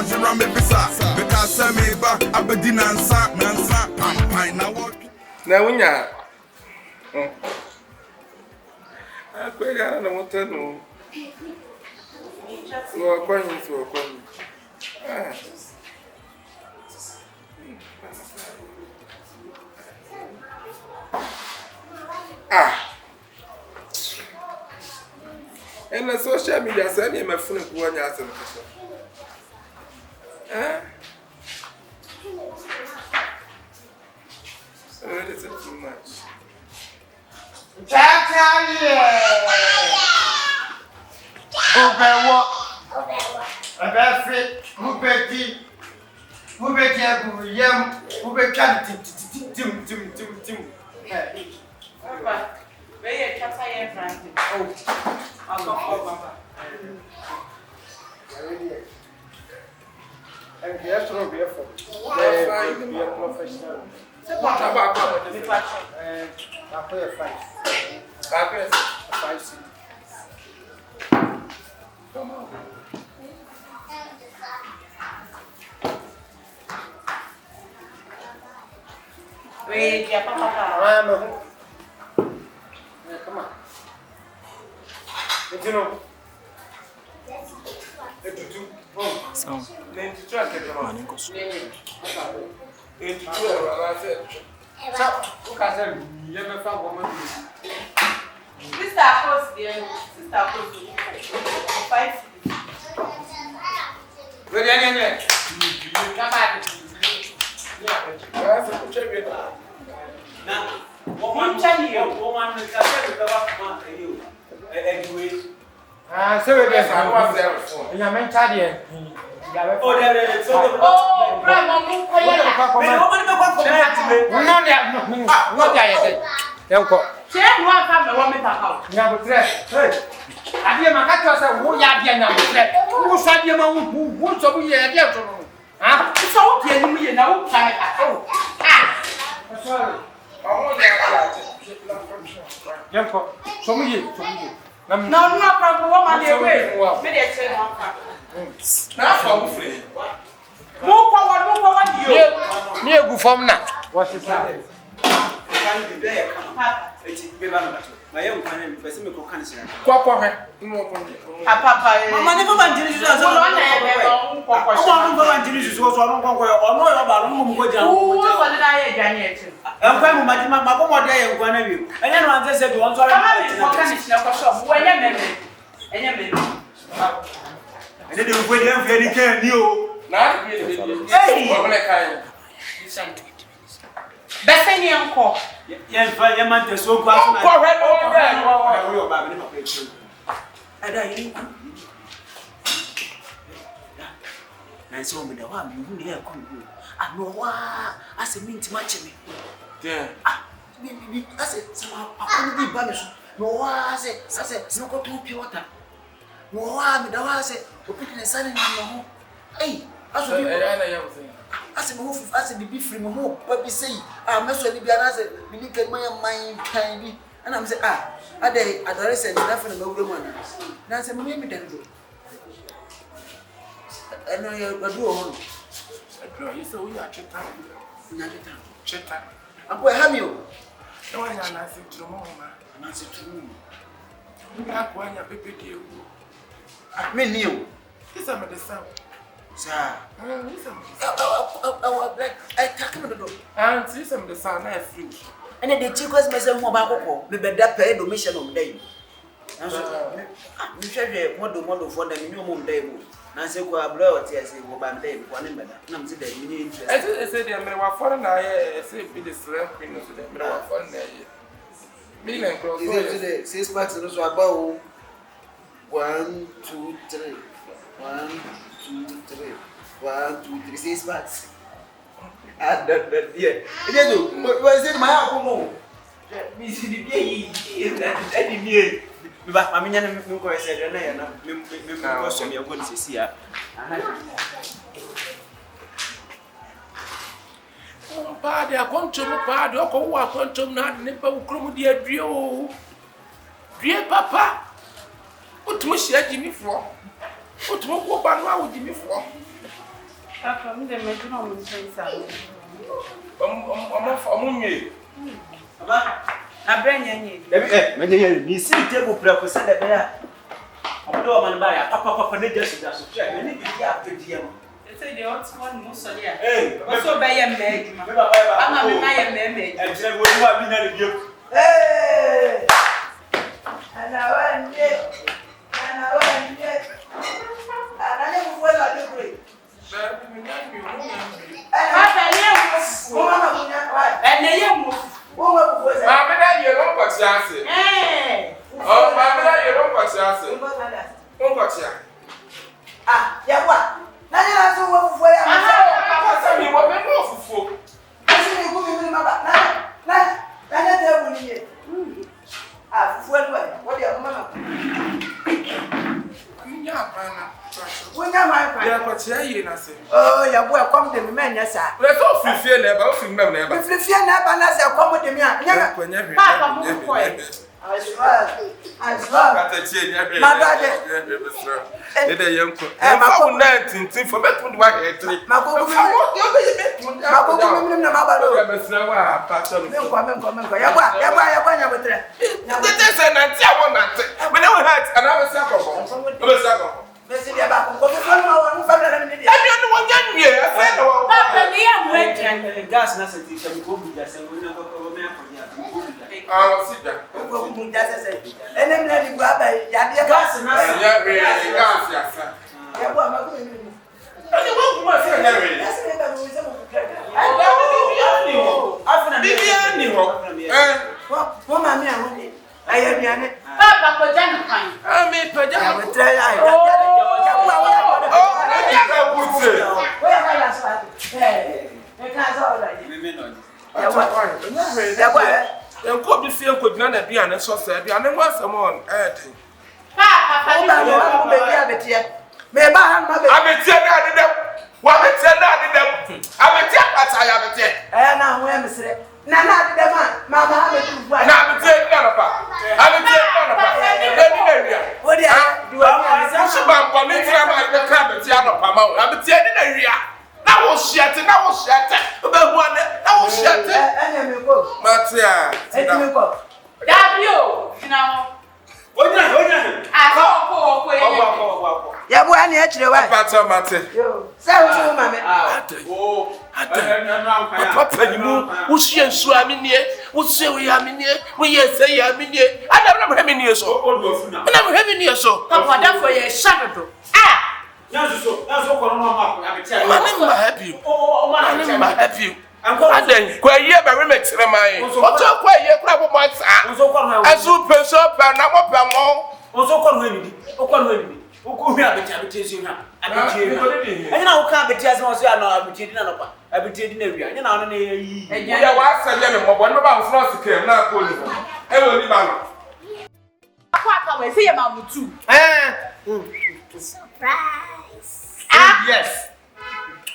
Ajira me bisa. Because me ba abedi nansa pampai na what. Na wunya. Akwega na motano. So kwani. And the social media said me my phone go on your it is too much. And yes, no, be a professional. Come on. Wait, yeah, Papa. Come on. You know. So, then to track it on. It's true, I said. So, look at them. You never found woman. Sister Post, dear. Sister Post. 5. Where are you? Come back. That's a champion. Now, one Chinese, one anyway. So it is. I was there before. You are mentioned here. Oh, there. So, Grandma, and so me the one you here come go. I know why I say me to match me. Yeah. Me I say some I couldn't be banish. No why I say no go to pure water. No why me the why I say open the sun in my home. Hey, I say me move I say be free me home. But be say me so be I say me need get my mind kind and I'm say I dey address and that for the no woman. Now say me dem do. And I do on. You say we are chetan. Chetan. I'm going to have you. No one is answering to Mama. Nancy to me. You have one your baby dear. I mean you. This is the sound. Sir. I can't come to the door. And see some of the sound I feel. And then the chicos mess up about the better pay the mission of day. You should want to model for the minimum day. Nancy go abroad, yes, it will be day, one in better. No, see the mini interest. I said, they were foreign. I say, be the slave queen of the middle of foreign. Million close today. 6 bucks and so about 1, 2, 3. 1, 2, 3. 1, 2, 3, 6 bucks. Ah, that, yeah. It is, what is it, my uncle? Me see the day, but I mean, I'm going to say, and I'm going to see her. Padre, I come to my padre, I come to not nipple, crum, dear Dio. Dear Papa, what much Jimmy for? What more would Jimmy for? Papa, me dem medina o me sensa. Omunye. Aba, Abranya nye. me dey ni si table preko se de be ya. Odo man ba ya papa ne just da so share me ni bi ya pedi am. They say they want one mo so there. Eh, So be yem me adwuma. me baba ya ba. Ama me na yem me. E jere wo ni wa bi na le bi. Hey! Ana wanje. Ana ne kufuela dukuri. Papa, ne mo. Mama kunya wa. Ene ye mo. Wo wa kufuela. Mama da ye ron kwati ase. Oh, mama da ye ron kwati ase. Ron kwati ase. Ah, Yeboah. Nani na so wo kufuela. Papa say me wo me no fufu. Asi ni kumi mama. Na te bu ni. Ah, kufuela wo dia mama. Nya bana. Wonya mai kwa. Ya kwati aye na se. Oh, Yeboah kom de me menya sa. Le so fifie na ba, o fi mem na ba. Fifia na ba na se kom de me a. Nya. Papa, mo ko e. Aswa. Kata tie nya be. Madade. E de yenko. E fa wo na tintin fo betu wa etre. Makoko mi na mabalo. Ya besra wa pa to. Menko. Yeboah nya botre. Tete se na ti awon na te. Me na wo hat ana be sa kokko. O be sa kokko. Besi dia ba ko fo ma won fa na ni dia. E bi onu wo nya nwie, e fe na wo. Papa, me ya mo adwan. Gas na se ti se ko bi da se wo na ko me akonya. Ah, si da. Ko mu da se. Ene mi na di gwa ba ya dia Gas na se. Ya be gas ya sa. Yeboah ma ko mi. Ani wo kuma se na we. Ese ne ba mo se mo kra. Bibia ni ho. Eh. Wo ma mi a wo ni. Aye biane. Papa, ko jan kan. Ah, me pa Ya ja. botre ya. Oh, na dia ka butse. Wo ya ba la sa. E ka so la. Me no. Yeboah. Enko bi fie enko gina na bia ne so sa bia ne wasam on ten. Papa, Wo ba mo be dia betie. Me ba han ma be. Abetie na adedam. Wa betie na adedam. Abetie pata ya betie. Na ho ya misre. Na de ma mama ha be tu bua. Na abetie na na pa. Abetie na na pa. E ni na wia. Wo dia Wa so ba mpa me tira ma be ka abetie na pa ma. Abetie ni na wia. Na wo shiate. Oba hu ane. Na wo shiate. Anya me ko. Matia. Eti me ko. Dabio, tina ho. Onya. Ko e. Yeboah ni a kire wa. Pata mate. Yo. Sa wo so mama. Oh. Papa ni mu wo hye nsu amenie, wo hye wo ya amenie, wo ye se ya amenie. Ada na mo hemi ni so. Na mo hemi ni so. Papa, da for ye shadow. Nazo ko no ma ko abetia. Ma happy. Ma happy. Anko Aden kwa ye ba we metre mai. Oto kwa ye kura bo mansa. Onso ko no. Azu penso pa na mo pa mo. Onso ko no ni. O ko no ni. O ko hu abetia si hu. Abetia. Anya na wo ka abetia se mo so ya na abetia di na no pa. Abetia di na wia. Anya na no na yi. Ya wa sa ye me mo bo no ba ho so sikem na ko ni. E wo ni ba no. Papa, we say ma mutu. Surprise. Yes.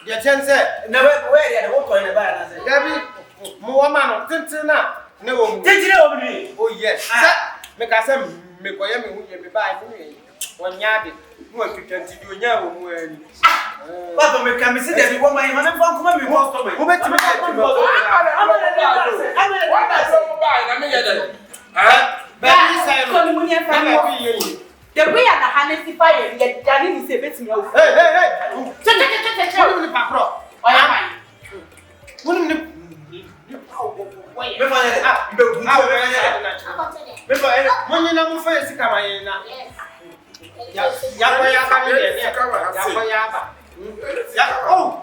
The chance Na we dia wo ko na ba na se. Gabi mo wa ma no tintin na ne wo mu. Titire o bi. Oh yes. Sa me ka se me ko ye me hu ye me ba ni wonya de. Mo atwitwanti di onya wo mu ani. Papa me ka me se dia bi wo man na fa kuma me ko stop. Wo beti me ka ti mo. Wa da so mo ba na me ye de. Baby say Ko ni munye fa me mo. bi ye. The way na Hannah fire ye dani ni se betimi awu. Hey. Che. Wo ni pa kro. Oya man. Wo ni Me fa ah be bu ah, ko. me fa mo nyina mo fa sika ma ye na. Ya ko ya ba ni de. Ya ko ya ba. Ya oh.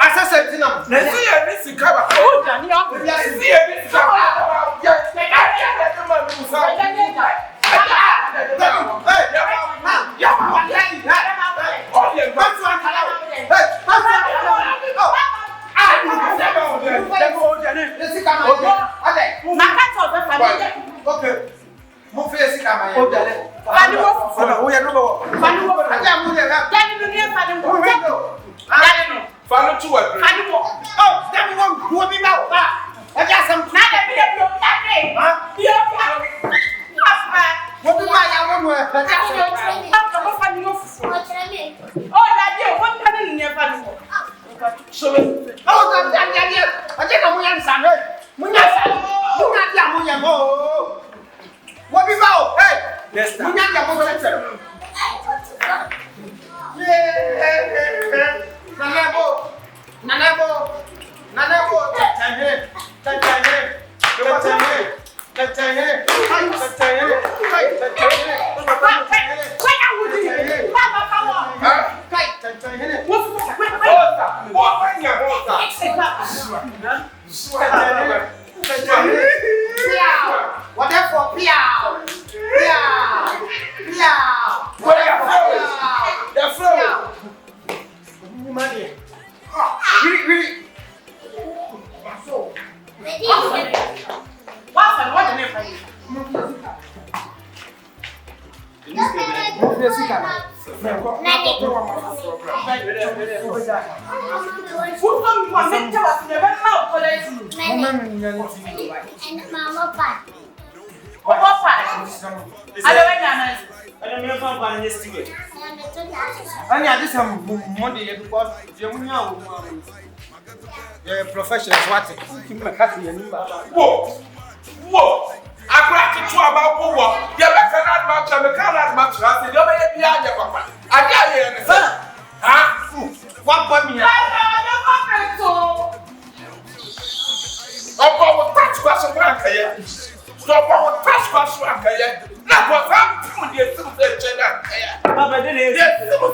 Asase tinam. Na si ye ni sika ba. O dani o. Ya si ye ni sika ba. Ya me ka ya ka ma mi sa. Professionals watching. Whoa! I brought you to about war. You better not match and the cannot match. I said, you're behind your papa. I got you in the sun. Huh? What bought me? Stop our touch question, Rankaya. Stop our touch question, Rankaya. That was happening with your super cheddar. Papa, did it? Yes, super.